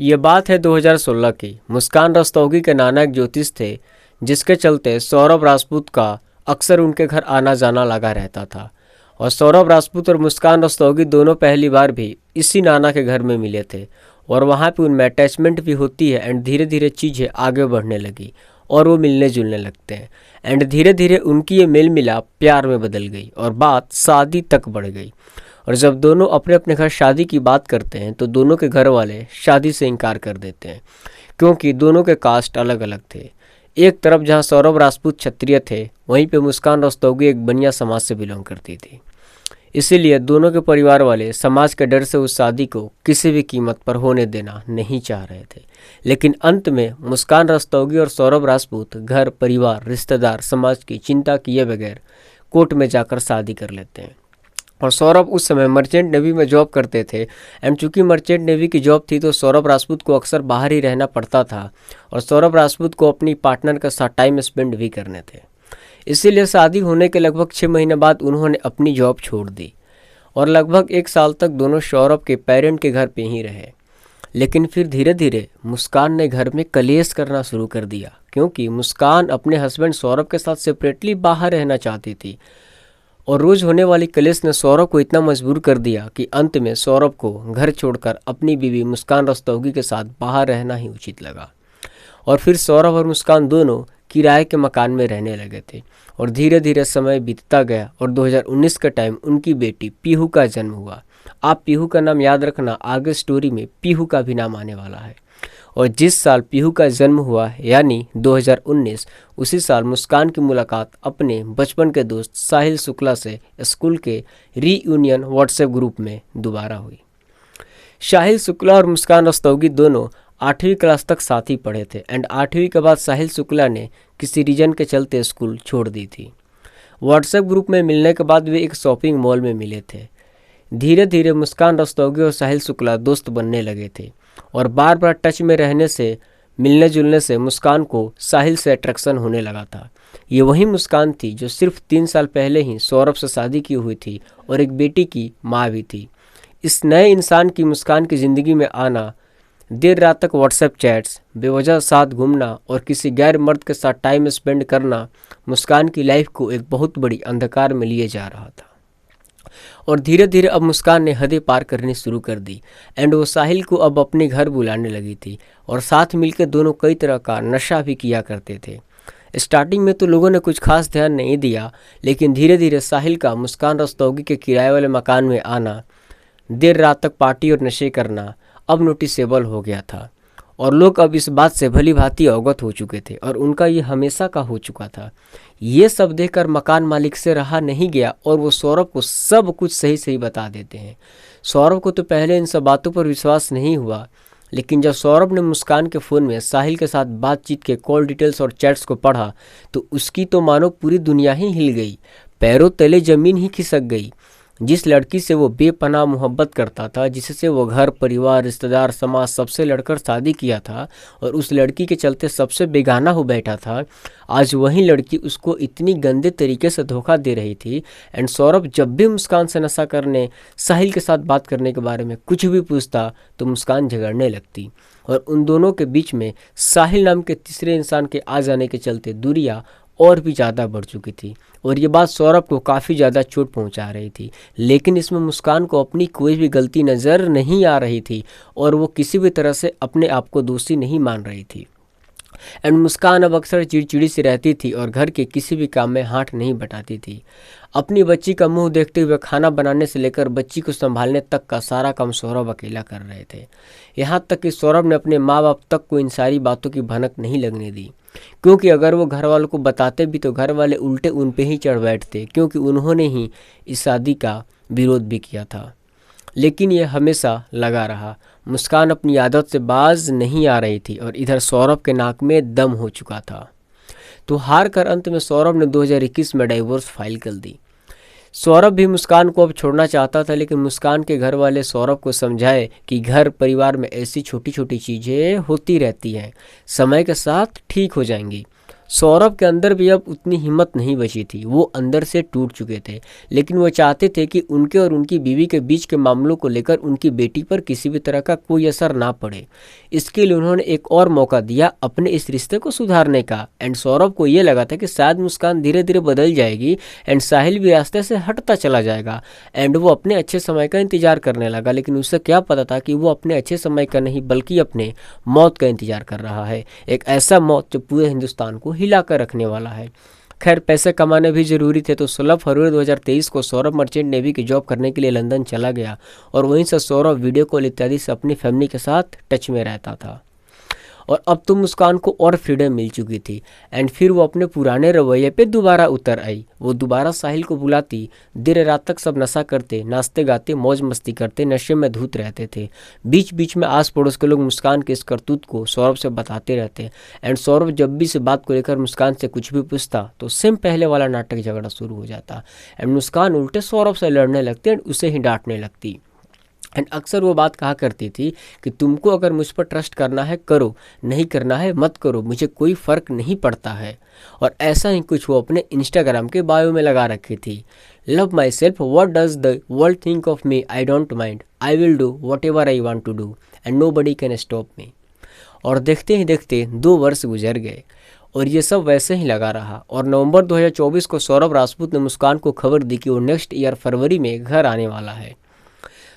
ये बात है 2016 की। मुस्कान रस्तोगी के नाना एक ज्योतिष थे, जिसके चलते सौरभ राजपूत का अक्सर उनके घर आना जाना लगा रहता था। और सौरभ राजपूत और मुस्कान रस्तोगी दोनों पहली बार भी इसी नाना के घर में मिले थे, और वहाँ पे उनमें अटैचमेंट भी होती है। एंड धीरे धीरे चीज़ें आगे बढ़ने लगी और वो मिलने जुलने लगते हैं। एंड धीरे धीरे उनकी ये मेल मिलाप प्यार में बदल गई और बात शादी तक बढ़ गई। और जब दोनों अपने अपने घर शादी की बात करते हैं तो दोनों के घर वाले शादी से इनकार कर देते हैं, क्योंकि दोनों के कास्ट अलग अलग थे। एक तरफ जहां सौरभ राजपूत क्षत्रिय थे, वहीं पे मुस्कान रस्तोगी एक बनिया समाज से बिलोंग करती थी। इसीलिए दोनों के परिवार वाले समाज के डर से उस शादी को किसी भी कीमत पर होने देना नहीं चाह रहे थे। लेकिन अंत में मुस्कान रस्तोगी और सौरभ राजपूत घर परिवार रिश्तेदार समाज की चिंता किए बगैर कोर्ट में जाकर शादी कर लेते हैं। और सौरभ उस समय मर्चेंट नेवी में जॉब करते थे। एंड चूंकि मर्चेंट नेवी की जॉब थी तो सौरभ राजपूत को अक्सर बाहर ही रहना पड़ता था, और सौरभ राजपूत को अपनी पार्टनर के साथ टाइम स्पेंड भी करने थे। इसीलिए शादी होने के लगभग 6 महीने बाद उन्होंने अपनी जॉब छोड़ दी और लगभग 1 साल तक दोनों सौरभ के पेरेंट के घर पे ही रहे। लेकिन फिर धीरे धीरे मुस्कान ने घर में कलेश करना शुरू कर दिया, क्योंकि मुस्कान अपने हस्बैंड सौरभ के साथ सेपरेटली बाहर रहना चाहती थी। और रोज होने वाली कलेश ने सौरभ को इतना मजबूर कर दिया कि अंत में सौरभ को घर छोड़कर अपनी बीवी मुस्कान रस्तोगी के साथ बाहर रहना ही उचित लगा। और फिर सौरभ और मुस्कान दोनों किराए के मकान में रहने लगे थे। और धीरे धीरे समय बीतता गया और 2019 के टाइम उनकी बेटी पीहू का जन्म हुआ। आप पीहू का नाम याद रखना, आगे स्टोरी में पीहू का भी नाम आने वाला है। और जिस साल पीहू का जन्म हुआ यानी 2019, उसी साल मुस्कान की मुलाकात अपने बचपन के दोस्त साहिल शुक्ला से स्कूल के रीयूनियन व्हाट्सएप ग्रुप में दोबारा हुई। साहिल शुक्ला और मुस्कान रस्तोगी दोनों 8वीं क्लास तक साथ ही पढ़े थे। एंड 8वीं के बाद साहिल शुक्ला ने किसी रीजन के चलते स्कूल छोड़ दी थी। व्हाट्सएप ग्रुप में मिलने के बाद वे एक शॉपिंग मॉल में मिले थे। धीरे धीरे मुस्कान रस्तोगी और साहिल शुक्ला दोस्त बनने लगे थे, और बार बार टच में रहने से मिलने जुलने से मुस्कान को साहिल से अट्रैक्शन होने लगा था। ये वही मुस्कान थी जो सिर्फ 3 साल पहले ही सौरभ से शादी की हुई थी और एक बेटी की माँ भी थी। इस नए इंसान की मुस्कान की ज़िंदगी में आना, देर रात तक व्हाट्सएप चैट्स, बेवजह साथ घूमना और किसी गैर मर्द के साथ टाइम स्पेंड करना मुस्कान की लाइफ को एक बहुत बड़ी अंधकार में लिए जा रहा था। और धीरे धीरे अब मुस्कान ने हदें पार करनी शुरू कर दी। एंड वो साहिल को अब अपने घर बुलाने लगी थी, और साथ मिलकर दोनों कई तरह का नशा भी किया करते थे। स्टार्टिंग में तो लोगों ने कुछ खास ध्यान नहीं दिया, लेकिन धीरे धीरे साहिल का मुस्कान रस्तोगी के किराए वाले मकान में आना, देर रात तक पार्टी और नशे करना अब नोटिसेबल हो गया था। और लोग अब इस बात से भली भांति अवगत हो चुके थे, और उनका ये हमेशा का हो चुका था। ये सब देखकर मकान मालिक से रहा नहीं गया और वो सौरभ को सब कुछ सही सही बता देते हैं। सौरभ को तो पहले इन सब बातों पर विश्वास नहीं हुआ, लेकिन जब सौरभ ने मुस्कान के फ़ोन में साहिल के साथ बातचीत के कॉल डिटेल्स और चैट्स को पढ़ा तो उसकी तो मानो पूरी दुनिया ही हिल गई, पैरों तले ज़मीन ही खिसक गई। जिस लड़की से वो बेपनाह मोहब्बत करता था, जिससे वो घर परिवार रिश्तेदार समाज सबसे लड़कर शादी किया था और उस लड़की के चलते सबसे बेगाना हो बैठा था, आज वही लड़की उसको इतनी गंदे तरीके से धोखा दे रही थी। एंड सौरभ जब भी मुस्कान से नशा करने, साहिल के साथ बात करने के बारे में कुछ भी पूछता तो मुस्कान झगड़ने लगती, और उन दोनों के बीच में साहिल नाम के तीसरे इंसान के आ जाने के चलते दूरियां और भी ज़्यादा बढ़ चुकी थी। और ये बात सौरभ को काफ़ी ज़्यादा चोट पहुंचा रही थी, लेकिन इसमें मुस्कान को अपनी कोई भी गलती नज़र नहीं आ रही थी और वो किसी भी तरह से अपने आप को दोषी नहीं मान रही थी। एंड मुस्कान अब अक्सर चिड़चिड़ी सी रहती थी और घर के किसी भी काम में हाथ नहीं बटाती थी। अपनी बच्ची का मुंह देखते हुए खाना बनाने से लेकर बच्ची को संभालने तक का सारा काम सौरभ अकेला कर रहे थे। यहाँ तक कि सौरभ ने अपने माँ बाप तक को इन सारी बातों की भनक नहीं लगने दी, क्योंकि अगर वो घर वालों को बताते भी तो घर वाले उल्टे उन पे ही चढ़ बैठते, क्योंकि उन्होंने ही इस शादी का विरोध भी किया था। लेकिन ये हमेशा लगा रहा, मुस्कान अपनी आदत से बाज नहीं आ रही थी और इधर सौरभ के नाक में दम हो चुका था। तो हार कर अंत में सौरभ ने 2021 में डाइवोर्स फाइल कर दी। सौरभ भी मुस्कान को अब छोड़ना चाहता था, लेकिन मुस्कान के घर वाले सौरभ को समझाए कि घर परिवार में ऐसी छोटी छोटी चीज़ें होती रहती हैं, समय के साथ ठीक हो जाएंगी। सौरभ के अंदर भी अब उतनी हिम्मत नहीं बची थी, वो अंदर से टूट चुके थे। लेकिन वो चाहते थे कि उनके और उनकी बीवी के बीच के मामलों को लेकर उनकी बेटी पर किसी भी तरह का कोई असर ना पड़े। इसके लिए उन्होंने एक और मौका दिया अपने इस रिश्ते को सुधारने का। एंड सौरभ को ये लगा था कि शायद मुस्कान धीरे धीरे बदल जाएगी एंड साहिल भी रास्ते से हटता चला जाएगा। एंड वो अपने अच्छे समय का इंतजार करने लगा, लेकिन उसे क्या पता था कि वो अपने अच्छे समय का नहीं बल्कि अपने मौत का इंतजार कर रहा है। एक ऐसा मौत जो पूरे हिंदुस्तान को हिला कर रखने वाला है। खैर, पैसे कमाने भी जरूरी थे, तो 16 फरवरी 2023 को सौरभ मर्चेंट नेवी की जॉब करने के लिए लंदन चला गया और वहीं से सौरभ वीडियो कॉल इत्यादि से अपनी फैमिली के साथ टच में रहता था। और अब तो मुस्कान को और फ्रीडम मिल चुकी थी एंड फिर वो अपने पुराने रवैये पे दोबारा उतर आई। वो दोबारा साहिल को बुलाती, देर रात तक सब नशा करते, नाचते गाते, मौज मस्ती करते, नशे में धुत रहते थे। बीच बीच में आस पड़ोस के लोग मुस्कान के इस करतूत को सौरभ से बताते रहते एंड सौरभ जब भी इस बात को लेकर मुस्कान से कुछ भी पूछता तो सेम पहले वाला नाटक झगड़ा शुरू हो जाता एंड मुस्कान उल्टे सौरभ से लड़ने लगते एंड उसे ही डांटने लगती। एंड अक्सर वो बात कहा करती थी कि तुमको अगर मुझ पर ट्रस्ट करना है करो, नहीं करना है मत करो, मुझे कोई फ़र्क नहीं पड़ता है। और ऐसा ही कुछ वो अपने इंस्टाग्राम के बायो में लगा रखी थी। Love myself, what does the world think of me, I don't mind, I will do whatever I want to do and nobody can stop me. और देखते ही देखते 2 वर्ष गुजर गए और ये सब वैसे ही लगा रहा। और नवंबर 2024 को सौरभ राजपूत ने मुस्कान को खबर दी कि वो नेक्स्ट ईयर फरवरी में घर आने वाला है।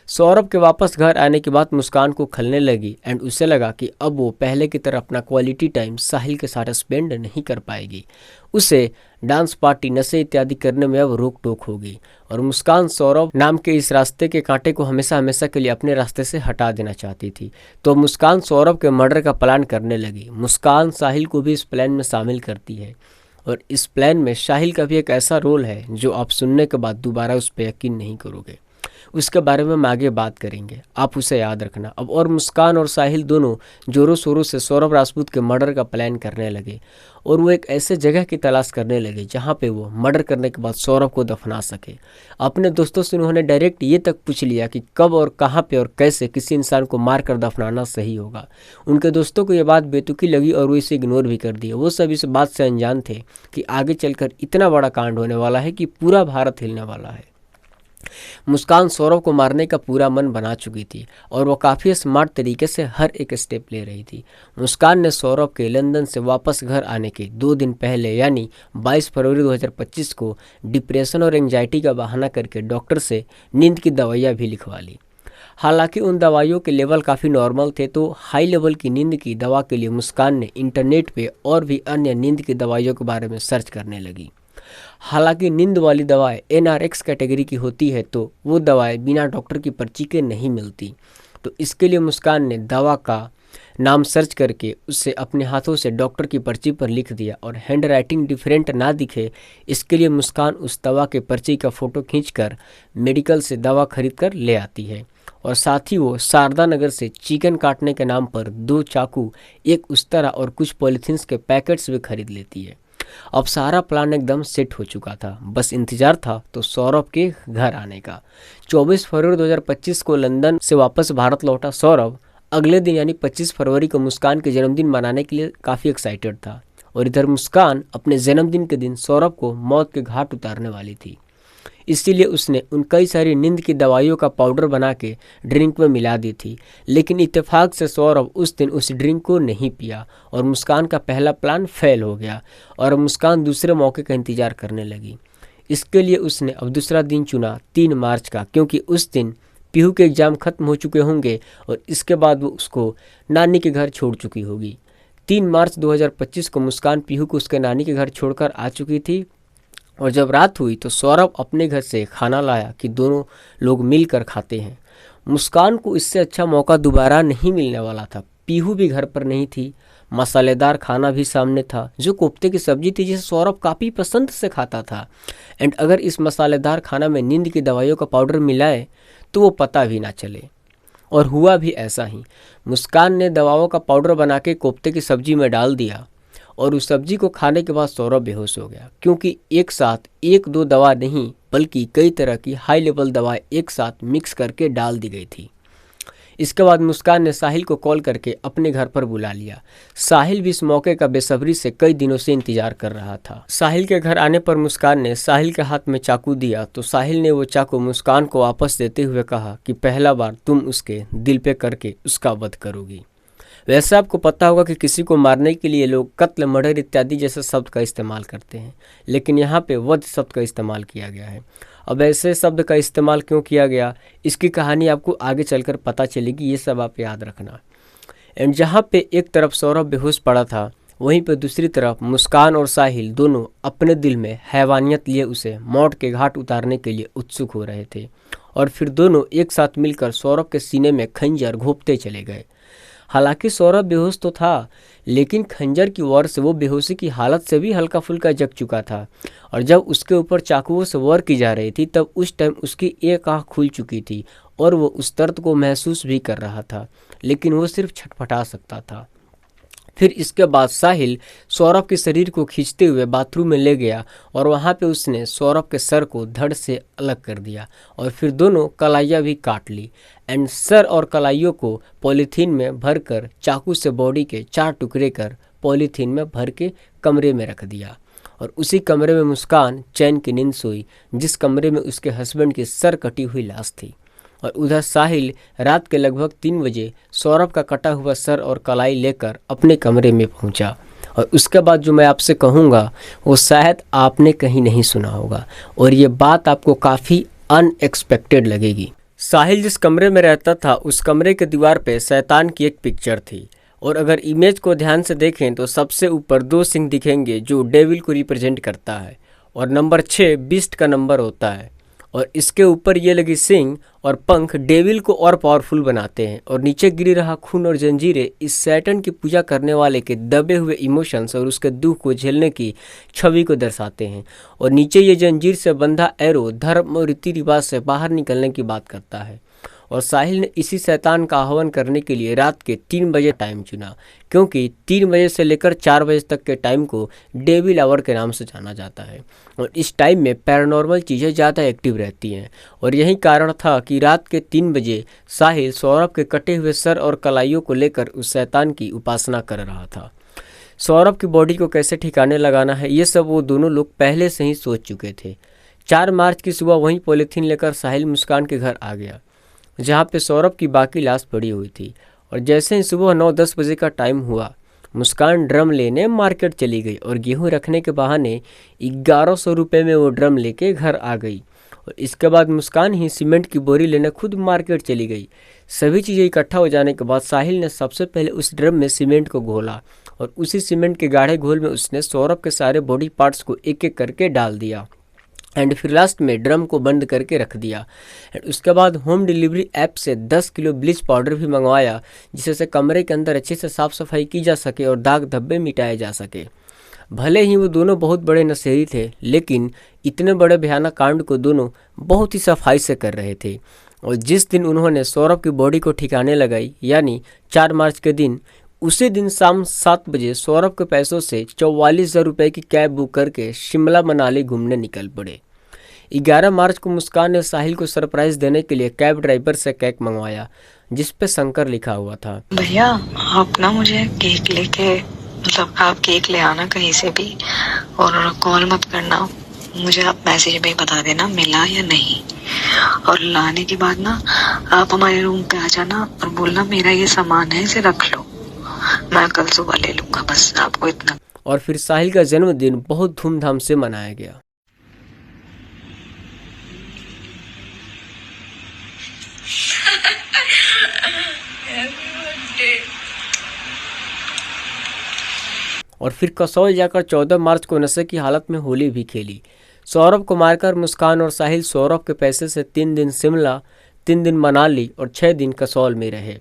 सौरभ के वापस घर आने के बाद मुस्कान को खलने लगी एंड उसे लगा कि अब वो पहले की तरह अपना क्वालिटी टाइम साहिल के साथ स्पेंड नहीं कर पाएगी। उसे डांस पार्टी, नशे इत्यादि करने में अब रोक टोक होगी और मुस्कान सौरभ नाम के इस रास्ते के कांटे को हमेशा हमेशा के लिए अपने रास्ते से हटा देना चाहती थी। तो मुस्कान सौरभ के मर्डर का प्लान करने लगी। मुस्कान साहिल को भी इस प्लान में शामिल करती है और इस प्लान में साहिल का भी एक ऐसा रोल है जो आप सुनने के बाद दोबारा उस पर यकीन नहीं करोगे। उसके बारे में हम आगे बात करेंगे, आप उसे याद रखना। अब और मुस्कान और साहिल दोनों जोरों शोरों से सौरभ राजपूत के मर्डर का प्लान करने लगे और वो एक ऐसे जगह की तलाश करने लगे जहाँ पे वो मर्डर करने के बाद सौरभ को दफना सके। अपने दोस्तों से उन्होंने डायरेक्ट ये तक पूछ लिया कि कब और कहाँ पे और कैसे किसी इंसान को मार कर दफनाना सही होगा। उनके दोस्तों को ये बात बेतुकी लगी और वो इसे इग्नोर भी कर दिया। वो सब इस बात से अनजान थे कि आगे चलकर इतना बड़ा कांड होने वाला है कि पूरा भारत हिलने वाला है। मुस्कान सौरभ को मारने का पूरा मन बना चुकी थी और वो काफ़ी स्मार्ट तरीके से हर एक स्टेप ले रही थी। मुस्कान ने सौरभ के लंदन से वापस घर आने के 2 दिन पहले यानी 22 फरवरी 2025 को डिप्रेशन और एंजाइटी का बहाना करके डॉक्टर से नींद की दवाइयाँ भी लिखवा ली। हालांकि उन दवाइयों के लेवल काफ़ी नॉर्मल थे, तो हाई लेवल की नींद की दवा के लिए मुस्कान ने इंटरनेट पे और भी अन्य नींद की दवाइयों के बारे में सर्च करने लगी। हालांकि नींद वाली दवाएं NRX कैटेगरी की होती है, तो वो दवाएं बिना डॉक्टर की पर्ची के नहीं मिलती। तो इसके लिए मुस्कान ने दवा का नाम सर्च करके उसे अपने हाथों से डॉक्टर की पर्ची पर लिख दिया और हैंड राइटिंग डिफरेंट ना दिखे इसके लिए मुस्कान उस दवा के पर्ची का फ़ोटो खींचकर मेडिकल से दवा खरीद कर ले आती है और साथ ही वो शारदा नगर से चिकन काटने के नाम पर 2 चाकू, एक उस्तरा और कुछ पॉलीथीन्स के पैकेट्स भी खरीद लेती है। अब सारा प्लान एकदम सेट हो चुका था, बस इंतजार था तो सौरभ के घर आने का। 24 फरवरी 2025 को लंदन से वापस भारत लौटा सौरभ अगले दिन यानी 25 फरवरी को मुस्कान के जन्मदिन मनाने के लिए काफ़ी एक्साइटेड था और इधर मुस्कान अपने जन्मदिन के दिन सौरभ को मौत के घाट उतारने वाली थी। इसीलिए उसने उन कई सारी नींद की दवाइयों का पाउडर बना के ड्रिंक में मिला दी थी, लेकिन इत्तेफाक से सौरभ उस दिन उस ड्रिंक को नहीं पिया और मुस्कान का पहला प्लान फेल हो गया और मुस्कान दूसरे मौके का इंतजार करने लगी। इसके लिए उसने अब दूसरा दिन चुना 3 मार्च का, क्योंकि उस दिन पीहू के एग्ज़ाम खत्म हो चुके होंगे और इसके बाद वो उसको नानी के घर छोड़ चुकी होगी। 3 मार्च 2025 को मुस्कान पीहू को उसके नानी के घर छोड़कर आ चुकी थी और जब रात हुई तो सौरभ अपने घर से खाना लाया कि दोनों लोग मिलकर खाते हैं। मुस्कान को इससे अच्छा मौका दोबारा नहीं मिलने वाला था। पीहू भी घर पर नहीं थी, मसालेदार खाना भी सामने था जो कोफ्ते की सब्जी थी जिसे सौरभ काफ़ी पसंद से खाता था। एंड अगर इस मसालेदार खाना में नींद की दवाइयों का पाउडर मिलाए तो वो पता भी ना चले, और हुआ भी ऐसा ही। मुस्कान ने दवाओं का पाउडर बना के कोफ्ते की सब्जी में डाल दिया और उस सब्जी को खाने के बाद सौरभ बेहोश हो गया, क्योंकि एक साथ 1-2 दवा नहीं बल्कि कई तरह की हाई लेवल दवाएं एक साथ मिक्स करके डाल दी गई थी। इसके बाद मुस्कान ने साहिल को कॉल करके अपने घर पर बुला लिया। साहिल भी इस मौके का बेसब्री से कई दिनों से इंतजार कर रहा था। साहिल के घर आने पर मुस्कान ने साहिल के हाथ में चाकू दिया तो साहिल ने वो चाकू मुस्कान को वापस देते हुए कहा कि पहला बार तुम उसके दिल पे करके उसका वध करोगी। वैसे आपको पता होगा कि किसी को मारने के लिए लोग कत्ल, मर्डर इत्यादि जैसे शब्द का इस्तेमाल करते हैं, लेकिन यहाँ पे वध शब्द का इस्तेमाल किया गया है। अब ऐसे शब्द का इस्तेमाल क्यों किया गया, इसकी कहानी आपको आगे चलकर पता चलेगी, ये सब आप याद रखना। एंड जहाँ पे एक तरफ सौरभ बेहोश पड़ा था, वहीं पे दूसरी तरफ मुस्कान और साहिल दोनों अपने दिल में हैवानियत लिए उसे मौत के घाट उतारने के लिए उत्सुक हो रहे थे। और फिर दोनों एक साथ मिलकर सौरभ के सीने में खंजर घोंपते चले गए। हालांकि सौरभ बेहोश तो था, लेकिन खंजर की वार से वो बेहोशी की हालत से भी हल्का फुल्का जग चुका था। और जब उसके ऊपर चाकुओं से वार की जा रही थी, तब उस टाइम उसकी एक आंख खुल चुकी थी और वो उस दर्द को महसूस भी कर रहा था, लेकिन वो सिर्फ छटपटा सकता था। फिर इसके बाद साहिल सौरभ के शरीर को खींचते हुए बाथरूम में ले गया और वहाँ पे उसने सौरभ के सर को धड़ से अलग कर दिया और फिर दोनों कलाइयाँ भी काट ली। एंड सर और कलाइयों को पॉलीथीन में भरकर चाकू से बॉडी के 4 टुकड़े कर पॉलीथीन में भर के कमरे में रख दिया। और उसी कमरे में मुस्कान चैन की नींद सोई, जिस कमरे में उसके हस्बैंड की सर कटी हुई लाश थी। और उधर साहिल रात के लगभग 3 बजे सौरभ का कटा हुआ सर और कलाई लेकर अपने कमरे में पहुंचा। और उसके बाद जो मैं आपसे कहूँगा वो शायद आपने कहीं नहीं सुना होगा और ये बात आपको काफ़ी अनएक्सपेक्टेड लगेगी। साहिल जिस कमरे में रहता था, उस कमरे के दीवार पे शैतान की एक पिक्चर थी और अगर इमेज को ध्यान से देखें तो सबसे ऊपर 2 सिंह दिखेंगे जो डेविल को रिप्रेजेंट करता है और नंबर 6 बीस्ट का नंबर होता है। और इसके ऊपर ये लगी सिंग और पंख डेविल को और पावरफुल बनाते हैं और नीचे गिरी रहा खून और जंजीरें इस सैटन की पूजा करने वाले के दबे हुए इमोशंस और उसके दुख को झेलने की छवि को दर्शाते हैं। और नीचे ये जंजीर से बंधा एरो धर्म और रीति रिवाज से बाहर निकलने की बात करता है। और साहिल ने इसी शैतान का आह्वान करने के लिए रात के 3 बजे टाइम चुना, क्योंकि 3 बजे से लेकर 4 बजे तक के टाइम को डेविल आवर के नाम से जाना जाता है और इस टाइम में पैरानॉर्मल चीज़ें ज़्यादा एक्टिव रहती हैं। और यही कारण था कि रात के 3 बजे साहिल सौरभ के कटे हुए सर और कलाइयों को लेकर उस शैतान की उपासना कर रहा था। सौरभ की बॉडी को कैसे ठिकाने लगाना है, ये सब वो दोनों लोग पहले से ही सोच चुके थे। 4 मार्च की सुबह वहीं पॉलीथीन लेकर साहिल मुस्कान के घर आ गया, जहाँ पे सौरभ की बाकी लाश पड़ी हुई थी। और जैसे ही सुबह 9-10 बजे का टाइम हुआ, मुस्कान ड्रम लेने मार्केट चली गई और गेहूं रखने के बहाने 1100 रुपये में वो ड्रम लेके घर आ गई। और इसके बाद मुस्कान ही सीमेंट की बोरी लेने खुद मार्केट चली गई। सभी चीज़ें इकट्ठा हो जाने के बाद साहिल ने सबसे पहले उस ड्रम में सीमेंट को घोला और उसी सीमेंट के गाढ़े घोल में उसने सौरभ के सारे बॉडी पार्ट्स को एक एक करके डाल दिया एंड फिर लास्ट में ड्रम को बंद करके रख दिया। एंड उसके बाद होम डिलीवरी ऐप से 10 किलो ब्लीच पाउडर भी मंगवाया, जिससे कमरे के अंदर अच्छे से साफ सफाई की जा सके और दाग धब्बे मिटाए जा सके। भले ही वो दोनों बहुत बड़े नशेड़ी थे, लेकिन इतने बड़े भयानक कांड को दोनों बहुत ही सफाई से कर रहे थे। और जिस दिन उन्होंने सौरभ की बॉडी को ठिकाने लगाई, यानी 4 मार्च के दिन, उसी दिन शाम 7 बजे सौरभ के पैसों से 44,000 रुपये की कैब बुक करके शिमला मनाली घूमने निकल पड़े। 11 मार्च को मुस्कान ने साहिल को सरप्राइज देने के लिए कैब ड्राइवर से केक मंगवाया, जिस पे शंकर लिखा हुआ था। भैया आप ना मुझे केक लेके, मतलब आप केक ले आना कहीं से भी और कॉल मत करना, मुझे आप मैसेज में बता देना मिला या नहीं। और लाने के बाद ना आप हमारे रूम पे आ जाना और बोलना मेरा ये सामान है, इसे रख लो, मैं कल सुबह ले लूंगा, बस आपको इतना। और फिर साहिल का जन्मदिन बहुत धूमधाम से मनाया गया। और फिर कसौल जाकर 14 मार्च को नशे की हालत में होली भी खेली। सौरभ को मारकर मुस्कान और साहिल सौरभ के पैसे से 3 दिन शिमला, 3 दिन मनाली और 6 दिन कसौल में रहे।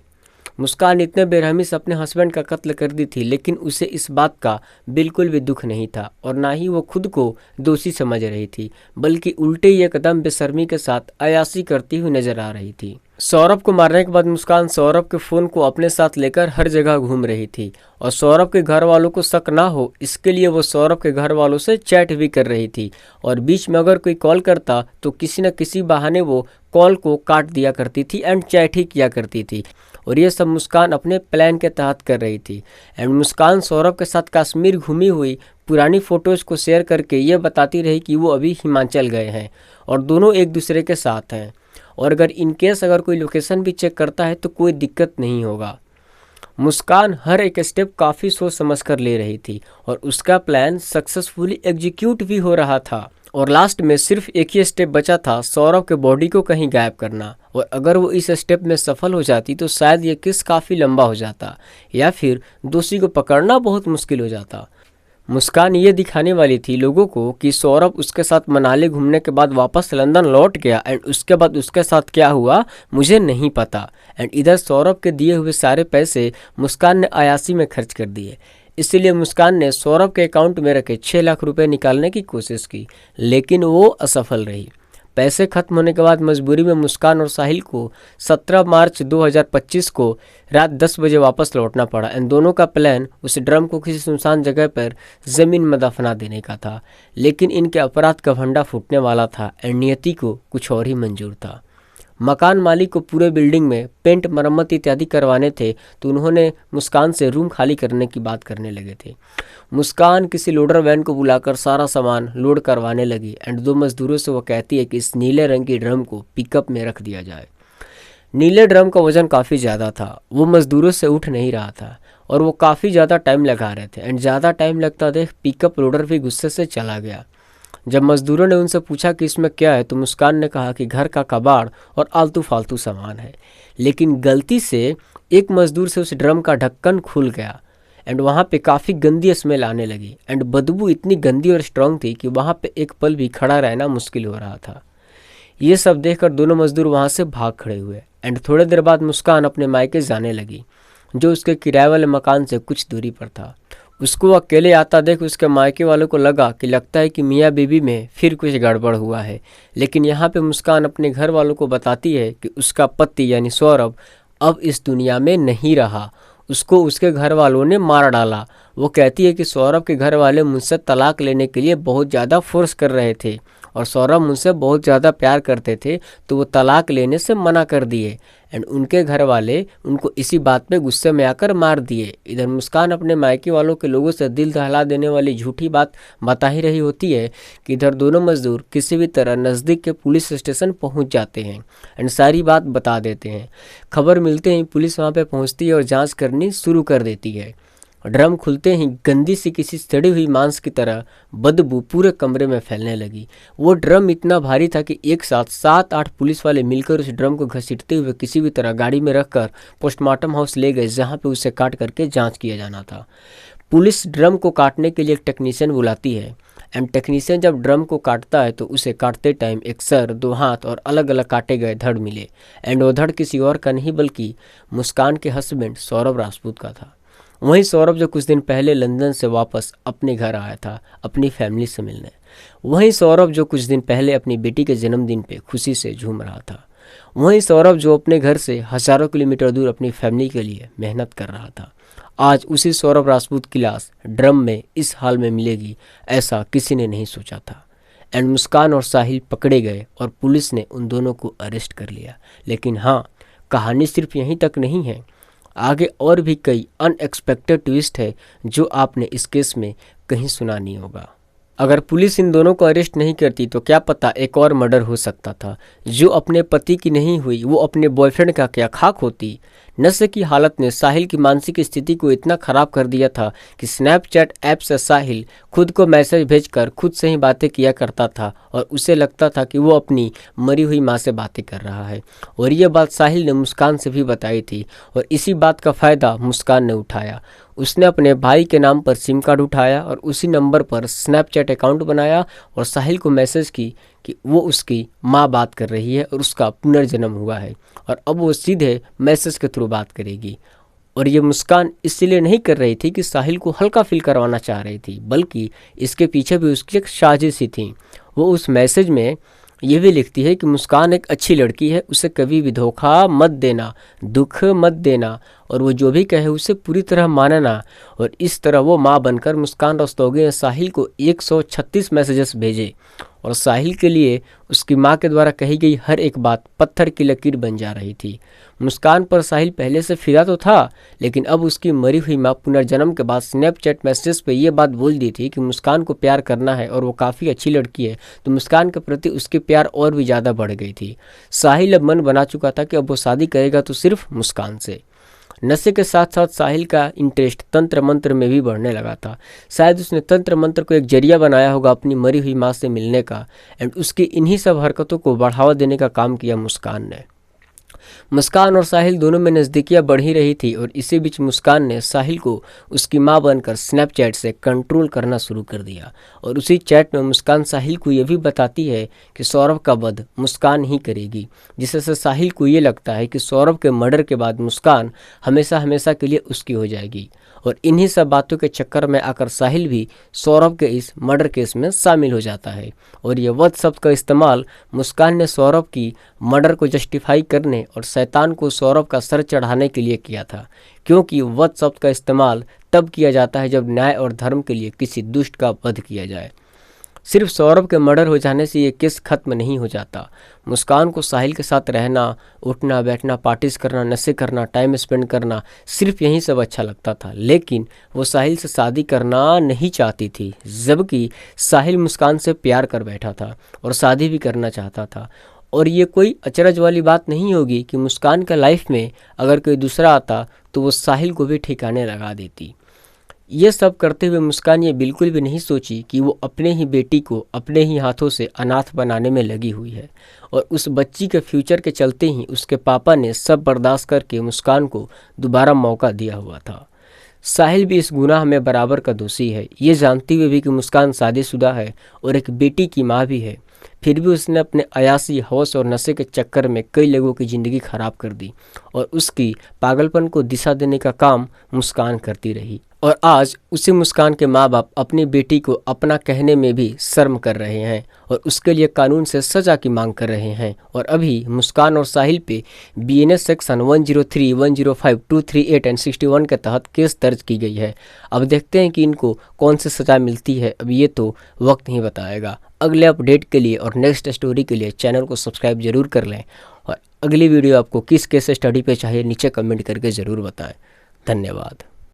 मुस्कान इतने बेरहमी से अपने हस्बैंड का कत्ल कर दी थी, लेकिन उसे इस बात का बिल्कुल भी दुख नहीं था और ना ही वो खुद को दोषी समझ रही थी, बल्कि उल्टे ही एकदम बेशर्मी के साथ अयाशी करती हुई नजर आ रही थी। सौरभ को मारने के बाद मुस्कान सौरभ के फ़ोन को अपने साथ लेकर हर जगह घूम रही थी और सौरभ के घर वालों को शक ना हो इसके लिए वो सौरभ के घर वालों से चैट भी कर रही थी और बीच में अगर कोई कॉल करता तो किसी न किसी बहाने वो कॉल को काट दिया करती थी एंड चैट ही किया करती थी। और ये सब मुस्कान अपने प्लान के तहत कर रही थी। एंड मुस्कान सौरभ के साथ कश्मीर घूमी हुई पुरानी फ़ोटोज़ को शेयर करके ये बताती रही कि वो अभी हिमाचल गए हैं और दोनों एक दूसरे के साथ हैं और अगर इनकेस अगर कोई लोकेशन भी चेक करता है तो कोई दिक्कत नहीं होगा। मुस्कान हर एक स्टेप काफ़ी सोच समझ कर ले रही थी और उसका प्लान सक्सेसफुली एग्जीक्यूट भी हो रहा था और लास्ट में सिर्फ एक ही स्टेप बचा था, सौरभ के बॉडी को कहीं गायब करना। और अगर वो इस स्टेप में सफल हो जाती तो शायद ये केस काफ़ी लंबा हो जाता या फिर दोषी को पकड़ना बहुत मुश्किल हो जाता। मुस्कान ये दिखाने वाली थी लोगों को कि सौरभ उसके साथ मनाली घूमने के बाद वापस लंदन लौट गया एंड उसके बाद उसके साथ क्या हुआ मुझे नहीं पता। एंड इधर सौरभ के दिए हुए सारे पैसे मुस्कान ने अयासी में खर्च कर दिए। इसीलिए मुस्कान ने सौरभ के अकाउंट में रखे 6 लाख रुपए निकालने की कोशिश की लेकिन वो असफल रही। पैसे खत्म होने के बाद मजबूरी में मुस्कान और साहिल को 17 मार्च 2025 को रात 10 बजे वापस लौटना पड़ा एंड दोनों का प्लान उस ड्रम को किसी सुनसान जगह पर ज़मीन में दफना देने का था। लेकिन इनके अपराध का भंडा फूटने वाला था एंड नियति को कुछ और ही मंजूर था। मकान मालिक को पूरे बिल्डिंग में पेंट मरम्मत इत्यादि करवाने थे तो उन्होंने मुस्कान से रूम खाली करने की बात करने लगे थे। मुस्कान किसी लोडर वैन को बुलाकर सारा सामान लोड करवाने लगी एंड 2 मजदूरों से वो कहती है कि इस नीले रंग की ड्रम को पिकअप में रख दिया जाए। नीले ड्रम का वजन काफ़ी ज़्यादा था, वो मजदूरों से उठ नहीं रहा था और वो काफ़ी ज़्यादा टाइम लगा रहे थे एंड ज़्यादा टाइम लगता देख पिकअप लोडर भी गुस्से से चला गया। जब मजदूरों ने उनसे पूछा कि इसमें क्या है तो मुस्कान ने कहा कि घर का कबाड़ और आलतू फालतू सामान है। लेकिन गलती से एक मजदूर से उस ड्रम का ढक्कन खुल गया एंड वहाँ पे काफ़ी गंदी स्मेल आने लगी एंड बदबू इतनी गंदी और स्ट्रांग थी कि वहाँ पे एक पल भी खड़ा रहना मुश्किल हो रहा था। ये सब देखकर दोनों मजदूर वहाँ से भाग खड़े हुए एंड थोड़ी देर बाद मुस्कान अपने मायके जाने लगी जो उसके किराए वाले मकान से कुछ दूरी पर था। उसको अकेले आता देख उसके मायके वालों को लगा कि लगता है कि मियाँ बीबी में फिर कुछ गड़बड़ हुआ है। लेकिन यहाँ पे मुस्कान अपने घर वालों को बताती है कि उसका पति यानी सौरभ अब इस दुनिया में नहीं रहा, उसको उसके घर वालों ने मार डाला। वो कहती है कि सौरभ के घर वाले मुझसे तलाक लेने के लिए बहुत ज़्यादा फोर्स कर रहे थे और सौरभ मुझसे बहुत ज़्यादा प्यार करते थे तो वो तलाक लेने से मना कर दिए एंड उनके घर वाले उनको इसी बात पे गुस्से में आकर मार दिए। इधर मुस्कान अपने मायके वालों के लोगों से दिल दहला देने वाली झूठी बात बता ही रही होती है कि इधर दोनों मजदूर किसी भी तरह नज़दीक के पुलिस स्टेशन पहुंच जाते हैं एंड सारी बात बता देते हैं। खबर मिलते ही पुलिस वहां पे पहुंचती है और जांच करनी शुरू कर देती है। ड्रम खुलते ही गंदी सी किसी सड़ी हुई मांस की तरह बदबू पूरे कमरे में फैलने लगी। वो ड्रम इतना भारी था कि एक साथ 7-8 पुलिस वाले मिलकर उस ड्रम को घसीटते हुए किसी भी तरह गाड़ी में रखकर पोस्टमार्टम हाउस ले गए जहां पे उसे काट करके जांच किया जाना था। पुलिस ड्रम को काटने के लिए एक टेक्नीशियन बुलाती है एंड टेक्नीशियन जब ड्रम को काटता है तो उसे काटते टाइम एक सर, 2 हाथ और अलग अलग काटे गए धड़ मिले एंड वो धड़ किसी और का नहीं बल्कि मुस्कान के हस्बैंड सौरभ राजपूत का था। वहीं सौरभ जो कुछ दिन पहले लंदन से वापस अपने घर आया था अपनी फैमिली से मिलने, वहीं सौरभ जो कुछ दिन पहले अपनी बेटी के जन्मदिन पे खुशी से झूम रहा था, वहीं सौरभ जो अपने घर से हजारों किलोमीटर दूर अपनी फैमिली के लिए मेहनत कर रहा था। आज उसी सौरभ राजपूत की लाश ड्रम में इस हाल में मिलेगी ऐसा किसी ने नहीं सोचा था एंड मुस्कान और साहिल पकड़े गए और पुलिस ने उन दोनों को अरेस्ट कर लिया। लेकिन हाँ, कहानी सिर्फ यहीं तक नहीं है, आगे और भी कई अनएक्सपेक्टेड ट्विस्ट है जो आपने इस केस में कहीं सुना नहीं होगा। अगर पुलिस इन दोनों को अरेस्ट नहीं करती तो क्या पता एक और मर्डर हो सकता था। जो अपने पति की नहीं हुई वो अपने बॉयफ्रेंड का क्या खाक होती। नशे की हालत ने साहिल की मानसिक स्थिति को इतना खराब कर दिया था कि स्नैपचैट ऐप से साहिल खुद को मैसेज भेजकर खुद से ही बातें किया करता था और उसे लगता था कि वो अपनी मरी हुई माँ से बातें कर रहा है। और ये बात साहिल ने मुस्कान से भी बताई थी और इसी बात का फ़ायदा मुस्कान ने उठाया। उसने अपने भाई के नाम पर सिम कार्ड उठाया और उसी नंबर पर स्नैपचैट अकाउंट बनाया और साहिल को मैसेज की कि वो उसकी माँ बात कर रही है और उसका पुनर्जन्म हुआ है और अब वो सीधे मैसेज के थ्रू बात करेगी। और ये मुस्कान इसलिए नहीं कर रही थी कि साहिल को हल्का फील करवाना चाह रही थी, बल्कि इसके पीछे भी उसकी एक साजिश ही थी। वो उस मैसेज में ये भी लिखती है कि मुस्कान एक अच्छी लड़की है, उसे कभी भी धोखा मत देना, दुख मत देना, और वो जो भी कहे उसे पूरी तरह मानना। और इस तरह वो माँ बनकर मुस्कान रस्तोगी ने साहिल को 136 मैसेजेस भेजे, और साहिल के लिए उसकी माँ के द्वारा कही गई हर एक बात पत्थर की लकीर बन जा रही थी। मुस्कान पर साहिल पहले से फिदा तो था, लेकिन अब उसकी मरी हुई माँ पुनर्जन्म के बाद स्नैपचैट मैसेज पे ये बात बोल दी थी कि मुस्कान को प्यार करना है और वो काफ़ी अच्छी लड़की है, तो मुस्कान के प्रति उसके प्यार और भी ज़्यादा बढ़ गई थी। साहिल अब मन बना चुका था कि अब वो शादी करेगा तो सिर्फ मुस्कान से। नशे के साथ साथ साहिल का इंटरेस्ट तंत्र मंत्र में भी बढ़ने लगा था। शायद उसने तंत्र मंत्र को एक जरिया बनाया होगा अपनी मरी हुई माँ से मिलने का, एंड उसकी इन्हीं सब हरकतों को बढ़ावा देने का काम किया मुस्कान ने। मुस्कान और साहिल दोनों में नज़दीकियाँ बढ़ ही रही थी, और इसी बीच मुस्कान ने साहिल को उसकी माँ बनकर स्नैपचैट से कंट्रोल करना शुरू कर दिया। और उसी चैट में मुस्कान साहिल को ये भी बताती है कि सौरभ का वध मुस्कान ही करेगी, जिससे साहिल को ये लगता है कि सौरभ के मर्डर के बाद मुस्कान हमेशा हमेशा के लिए उसकी हो जाएगी। और इन्हीं सब बातों के चक्कर में आकर साहिल भी सौरभ के इस मर्डर केस में शामिल हो जाता है। और ये वध शब्द का इस्तेमाल मुस्कान ने सौरभ की मर्डर को जस्टिफाई करने और शैतान को सौरभ का सर चढ़ाने के लिए किया था, क्योंकि वध शब्द का इस्तेमाल तब किया जाता है जब न्याय और धर्म के लिए किसी दुष्ट का वध किया जाए। सिर्फ सौरभ के मर्डर हो जाने से ये केस खत्म नहीं हो जाता। मुस्कान को साहिल के साथ रहना, उठना बैठना, पार्टीज करना, नशे करना, टाइम स्पेंड करना, सिर्फ यही सब अच्छा लगता था, लेकिन वो साहिल से शादी करना नहीं चाहती थी, जबकि साहिल मुस्कान से प्यार कर बैठा था और शादी भी करना चाहता था। और ये कोई अचरज वाली बात नहीं होगी कि मुस्कान का लाइफ में अगर कोई दूसरा आता तो वो साहिल को भी ठिकाने लगा देती। ये सब करते हुए मुस्कान ये बिल्कुल भी नहीं सोची कि वो अपने ही बेटी को अपने ही हाथों से अनाथ बनाने में लगी हुई है, और उस बच्ची के फ्यूचर के चलते ही उसके पापा ने सब बर्दाश्त करके मुस्कान को दोबारा मौका दिया हुआ था। साहिल भी इस गुनाह में बराबर का दोषी है, ये जानते हुए भी कि मुस्कान शादीशुदा है और एक बेटी की माँ भी है, फिर भी उसने अपने अयासी, हौस और नशे के चक्कर में कई लोगों की ज़िंदगी खराब कर दी, और उसकी पागलपन को दिशा देने का काम मुस्कान करती रही। और आज उसी मुस्कान के माँ बाप अपनी बेटी को अपना कहने में भी शर्म कर रहे हैं और उसके लिए कानून से सज़ा की मांग कर रहे हैं। और अभी मुस्कान और साहिल पे BNS सेक्शन 103, 105, 238 एंड 61 के तहत केस दर्ज की गई है। अब देखते हैं कि इनको कौन सी सज़ा मिलती है, अब ये तो वक्त ही बताएगा। अगले अपडेट के लिए और नेक्स्ट स्टोरी के लिए चैनल को सब्सक्राइब जरूर कर लें, और अगली वीडियो आपको किस केस स्टडी पे चाहिए नीचे कमेंट करके ज़रूर बताएं। धन्यवाद।